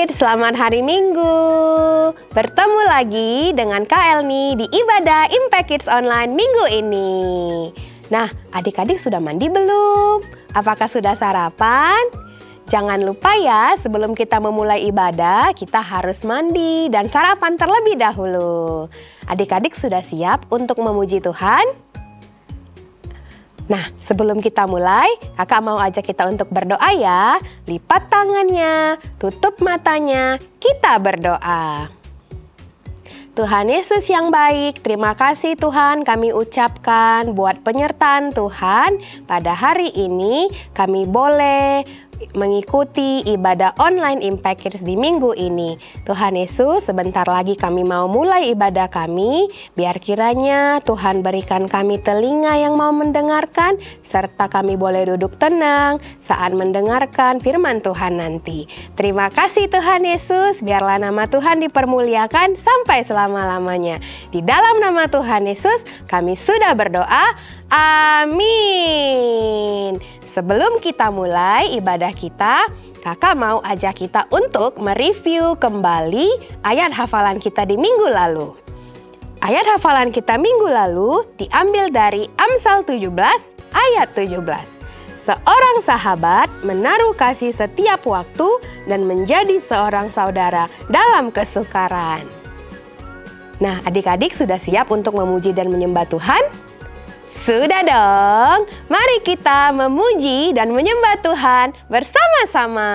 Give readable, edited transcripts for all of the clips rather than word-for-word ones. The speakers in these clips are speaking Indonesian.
Kids, selamat hari Minggu. Bertemu lagi dengan Kak Elni di ibadah Impact Kids Online minggu ini. Nah, adik-adik sudah mandi belum? Apakah sudah sarapan? Jangan lupa ya, sebelum kita memulai ibadah, kita harus mandi dan sarapan terlebih dahulu. Adik-adik sudah siap untuk memuji Tuhan? Nah, sebelum kita mulai, kakak mau ajak kita untuk berdoa ya. Lipat tangannya, tutup matanya, kita berdoa. Tuhan Yesus yang baik, terima kasih Tuhan kami ucapkan buat penyertaan Tuhan. Pada hari ini kami boleh mengikuti ibadah online Impact Kids di minggu ini. Tuhan Yesus, sebentar lagi kami mau mulai ibadah kami. Biar kiranya Tuhan berikan kami telinga yang mau mendengarkan, serta kami boleh duduk tenang saat mendengarkan firman Tuhan nanti. Terima kasih Tuhan Yesus, biarlah nama Tuhan dipermuliakan sampai selama-lamanya. Di dalam nama Tuhan Yesus kami sudah berdoa. Amin. Sebelum kita mulai ibadah kita, kakak mau ajak kita untuk mereview kembali ayat hafalan kita di minggu lalu. Ayat hafalan kita minggu lalu diambil dari Amsal 17 ayat 17. Seorang sahabat menaruh kasih setiap waktu dan menjadi seorang saudara dalam kesukaran. Nah, adik-adik sudah siap untuk memuji dan menyembah Tuhan? Sudah dong, mari kita memuji dan menyembah Tuhan bersama-sama.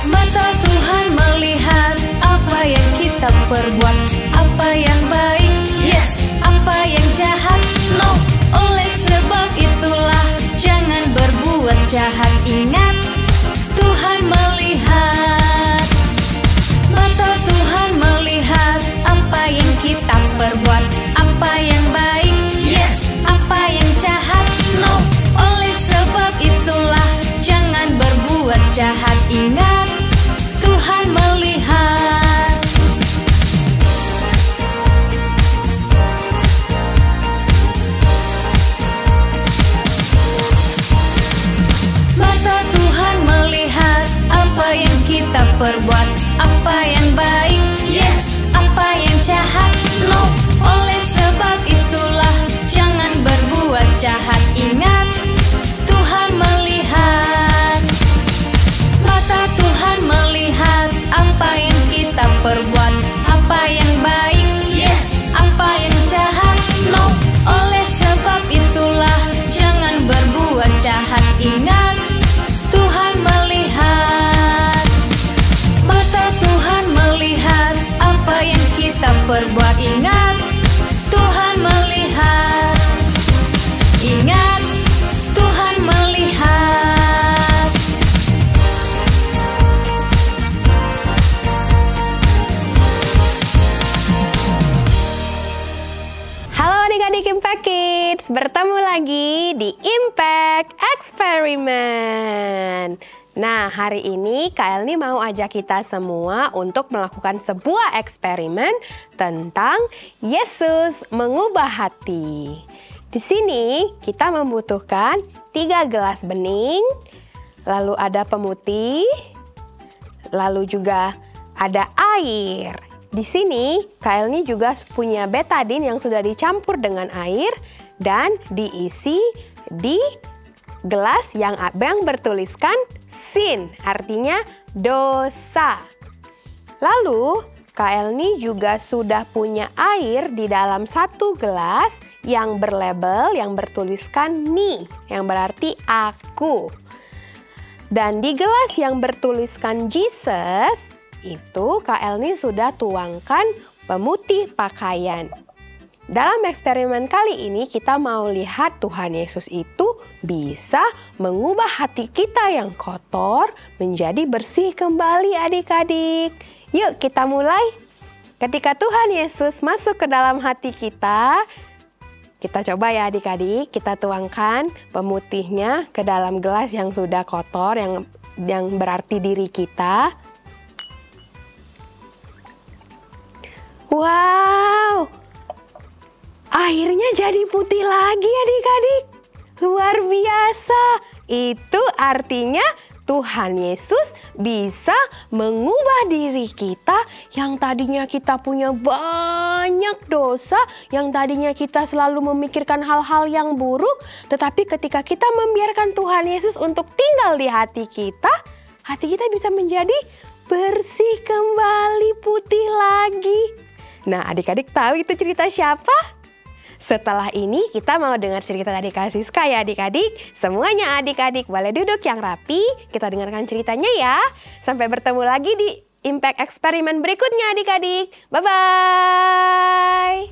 Mata Tuhan melihat apa yang kita perbuat, apa yang baik, yes, apa yang jahat, no. Oleh sebab itulah jangan berbuat jahat. Ingat, Tuhan melihat. Mata Tuhan melihat apa yang kita perbuat, apa yang baik, yes, apa yang jahat, no. Oleh sebab itulah jangan berbuat jahat. Ingat, Tuhan melihat. Mata Tuhan melihat apa yang kita perbuat, apa yang baik, yes, apa yang jahat, no. Oleh sebab itulah jangan berbuat jahat. Ingat, Tuhan melihat. Mata Tuhan melihat apa yang kita perbuat, apa yang baik, yes, apa yang jahat, no. Oleh sebab itulah jangan berbuat jahat. Ingat, Tuhan melihat. Mata Tuhan melihat apa yang kita perbuat. Ingat, Tuhan melihat. Ingat, Tuhan melihat. Halo adik-adik Impact Kids, bertemu lagi di Impact Eksperimen. Nah, hari ini Kak Elni mau ajak kita semua untuk melakukan sebuah eksperimen tentang Yesus mengubah hati. Di sini kita membutuhkan 3 gelas bening, lalu ada pemutih, lalu juga ada air. Di sini Kak Elni juga punya betadin yang sudah dicampur dengan air dan diisi di gelas yang bertuliskan sin, artinya dosa. Lalu Kak Elni juga sudah punya air di dalam 1 gelas yang berlabel, yang bertuliskan me, yang berarti aku. Dan di gelas yang bertuliskan Jesus, itu Kak Elni sudah tuangkan pemutih pakaian. Dalam eksperimen kali ini kita mau lihat Tuhan Yesus itu bisa mengubah hati kita yang kotor menjadi bersih kembali adik-adik. Yuk kita mulai. Ketika Tuhan Yesus masuk ke dalam hati kita coba ya adik-adik, kita tuangkan pemutihnya ke dalam gelas yang sudah kotor, yang yang berarti diri kita. Wow, airnya jadi putih lagi adik-adik. Luar biasa. Itu artinya Tuhan Yesus bisa mengubah diri kita yang tadinya kita punya banyak dosa, yang tadinya kita selalu memikirkan hal-hal yang buruk, tetapi ketika kita membiarkan Tuhan Yesus untuk tinggal di hati kita bisa menjadi bersih kembali, putih lagi. Nah, adik-adik tahu itu cerita siapa? Setelah ini kita mau dengar cerita dari Kak Siska ya adik-adik. Semuanya adik-adik boleh duduk yang rapi. Kita dengarkan ceritanya ya. Sampai bertemu lagi di Impact Eksperimen berikutnya adik-adik. Bye-bye.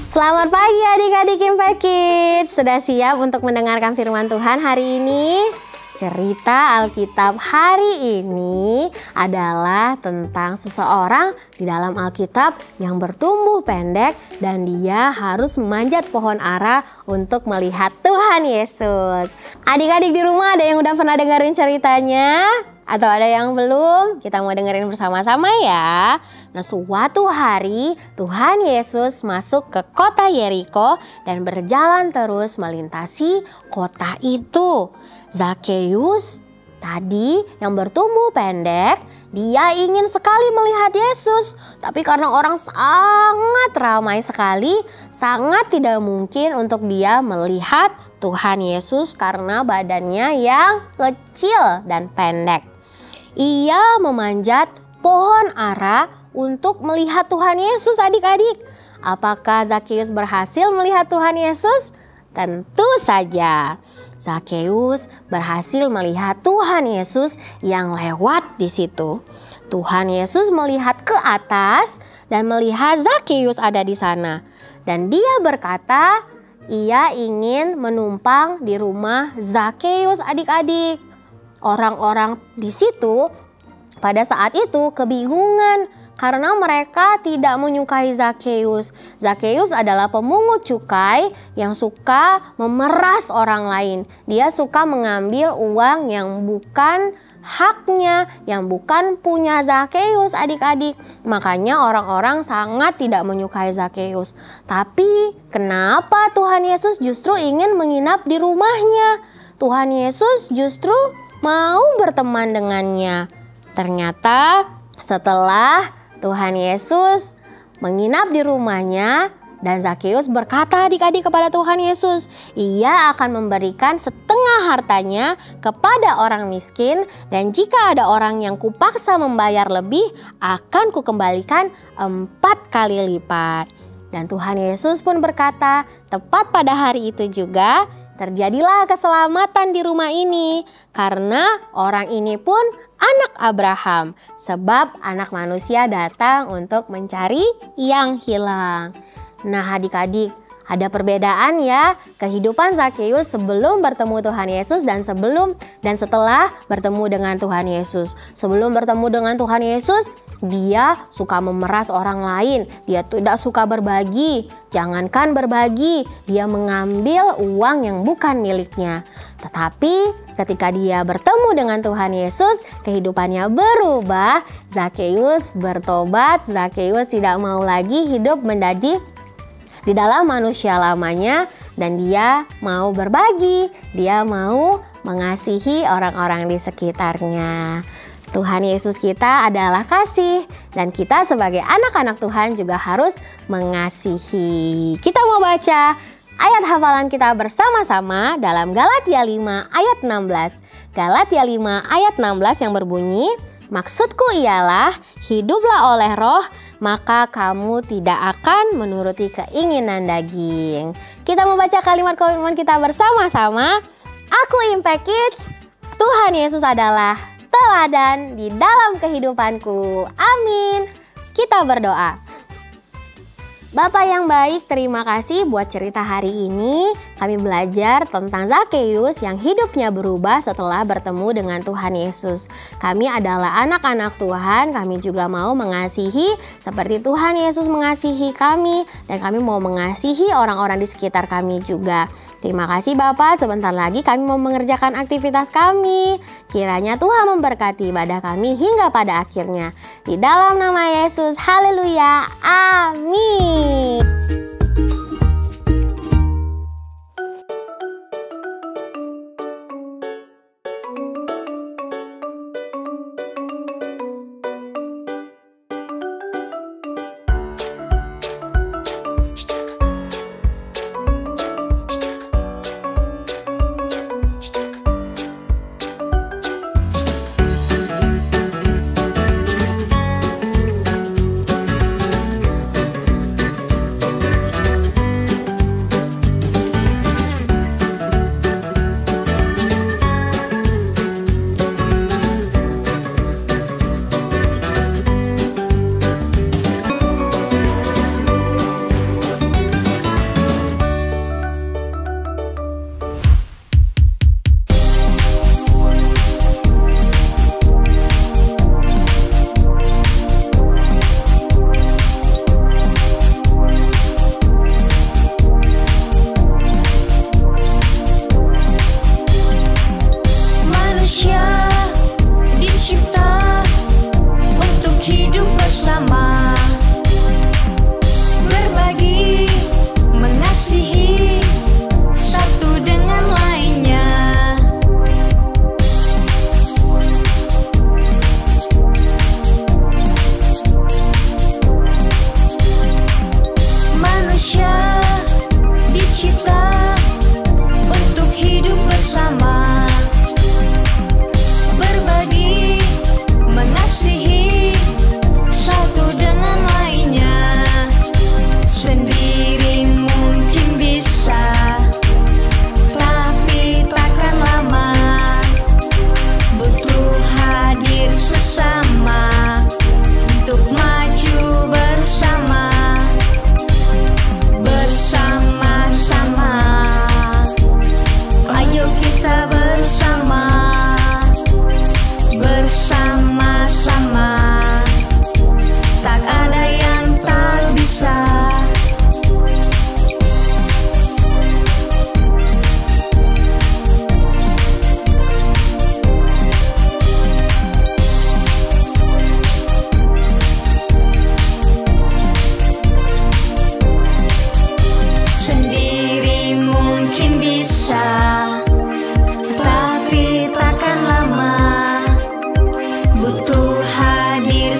Selamat pagi adik-adik Impact Kids. Sudah siap untuk mendengarkan firman Tuhan hari ini? Cerita Alkitab hari ini adalah tentang seseorang di dalam Alkitab yang bertumbuh pendek dan dia harus memanjat pohon ara untuk melihat Tuhan Yesus. Adik-adik di rumah ada yang udah pernah dengerin ceritanya? Atau ada yang belum? Kita mau dengerin bersama-sama ya. Nah, suatu hari Tuhan Yesus masuk ke kota Yeriko dan berjalan terus melintasi kota itu. Zakeus tadi yang bertumbuh pendek, dia ingin sekali melihat Yesus. Tapi karena orang sangat ramai sekali, sangat tidak mungkin untuk dia melihat Tuhan Yesus karena badannya yang kecil dan pendek. Ia memanjat pohon ara untuk melihat Tuhan Yesus adik-adik. Apakah Zakeus berhasil melihat Tuhan Yesus? Tentu saja. Zakeus berhasil melihat Tuhan Yesus yang lewat di situ. Tuhan Yesus melihat ke atas dan melihat Zakeus ada di sana. Dan dia berkata, ia ingin menumpang di rumah Zakeus adik-adik. Orang-orang di situ pada saat itu kebingungan karena mereka tidak menyukai Zakeus. Zakeus adalah pemungut cukai yang suka memeras orang lain. Dia suka mengambil uang yang bukan haknya, yang bukan punya Zakeus adik-adik. Makanya orang-orang sangat tidak menyukai Zakeus. Tapi kenapa Tuhan Yesus justru ingin menginap di rumahnya? Tuhan Yesus justru mau berteman dengannya. Ternyata setelah Tuhan Yesus menginap di rumahnya dan Zakeus berkata adik-adik kepada Tuhan Yesus, ia akan memberikan setengah hartanya kepada orang miskin dan jika ada orang yang kupaksa membayar lebih akan kukembalikan 4 kali lipat. Dan Tuhan Yesus pun berkata, tepat pada hari itu juga terjadilah keselamatan di rumah ini karena orang ini pun anak Abraham, sebab anak manusia datang untuk mencari yang hilang. Nah adik-adik, ada perbedaan ya kehidupan Zakeus sebelum bertemu Tuhan Yesus dan setelah bertemu dengan Tuhan Yesus. Sebelum bertemu dengan Tuhan Yesus, dia suka memeras orang lain, dia tidak suka berbagi. Jangankan berbagi, dia mengambil uang yang bukan miliknya. Tetapi ketika dia bertemu dengan Tuhan Yesus, kehidupannya berubah. Zakeus bertobat, Zakeus tidak mau lagi hidup menjadi di dalam manusia lamanya dan dia mau berbagi, dia mau mengasihi orang-orang di sekitarnya. Tuhan Yesus kita adalah kasih dan kita sebagai anak-anak Tuhan juga harus mengasihi. Kita mau baca ayat hafalan kita bersama-sama dalam Galatia 5 ayat 16. Galatia 5 ayat 16 yang berbunyi, maksudku ialah hiduplah oleh roh, maka kamu tidak akan menuruti keinginan daging. Kita membaca kalimat komitmen kita bersama-sama. Aku Impact Kids, Tuhan Yesus adalah teladan di dalam kehidupanku. Amin. Kita berdoa. Bapak yang baik, terima kasih buat cerita hari ini. Kami belajar tentang Zakheus yang hidupnya berubah setelah bertemu dengan Tuhan Yesus. Kami adalah anak-anak Tuhan, kami juga mau mengasihi seperti Tuhan Yesus mengasihi kami. Dan kami mau mengasihi orang-orang di sekitar kami juga. Terima kasih Bapak, sebentar lagi kami mau mengerjakan aktivitas kami. Kiranya Tuhan memberkati ibadah kami hingga pada akhirnya. Di dalam nama Yesus, haleluya, amin.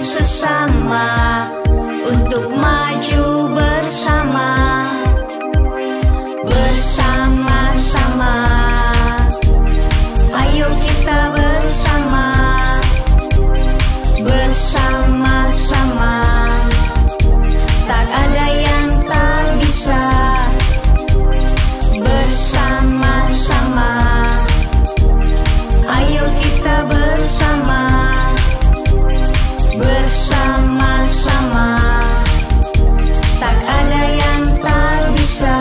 Sesama untuk maju bersama, bersama-sama. Ayo kita bersama, bersama-sama. Tak ada yang tak bisa, bersama-sama. Ayo kita bersama, bersama-sama. Tak ada yang tak bisa.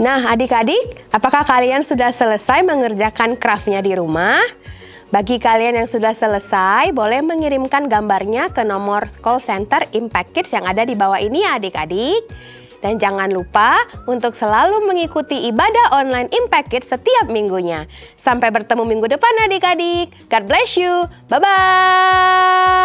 Nah adik-adik, apakah kalian sudah selesai mengerjakan craftnya di rumah? Bagi kalian yang sudah selesai, boleh mengirimkan gambarnya ke nomor call center Impact Kids yang ada di bawah ini ya adik-adik. Dan jangan lupa untuk selalu mengikuti ibadah online Impact Kids setiap minggunya. Sampai bertemu minggu depan adik-adik. God bless you. Bye-bye.